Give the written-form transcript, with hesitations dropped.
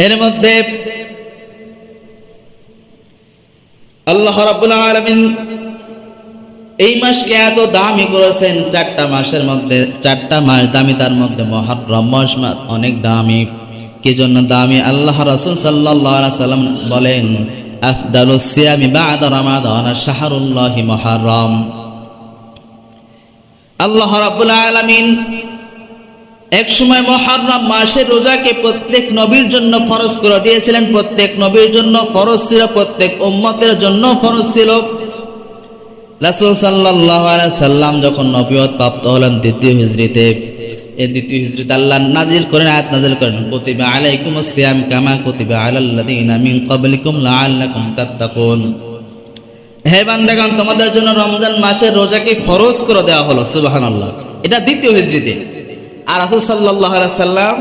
এর মধ্যে আল্লাহ রাব্বুল আলামিন এই মাসকে এত দামি করেছেন। 4টা মাসের মধ্যে 4টা মাস দামি, তার মধ্যে মুহররম মাস অনেক দামি। কি জন্য দামি? আল্লাহ রাসূল সাল্লাল্লাহু আলাইহি সাল্লাম বলেন, আফদালুস সিয়ামি বা'দা রমাদান শাহরুল্লাহি মুহররম। আল্লাহ রাব্বুল আলামিন এক সময় মুহররম মাসের রোজাকে প্রত্যেক নবীর জন্য ফরজ করে দিয়েছিলেন। প্রত্যেক নবীর জন্য ফরজ ছিল, প্রত্যেক উম্মতের জন্য ফরজ ছিল। রাসূল সাল্লাল্লাহু আলাইহি সাল্লাম যখন নবুয়ত প্রাপ্ত হলেন দ্বিতীয় হিজরিতে, এই দ্বিতীয় হিজরিতে আল্লাহ নাযিল করেন, আয়াত নাযিল করেন, কুতিবা আলাইকুমুস সিয়াম কামা কুতিবা আলাল্লাযিনা মিন ক্বাবলিকুম লাআল্লাকুম তাত্তাকুন। হে বান্দাগণ, তোমাদের জন্য রমজান মাসের রোজাকে ফরজ করে দেওয়া হলো। সুবহানাল্লাহ। এটা দ্বিতীয় হিজরিতে। আর রাসূল সাল্লাল্লাহু আলাইহি সাল্লাম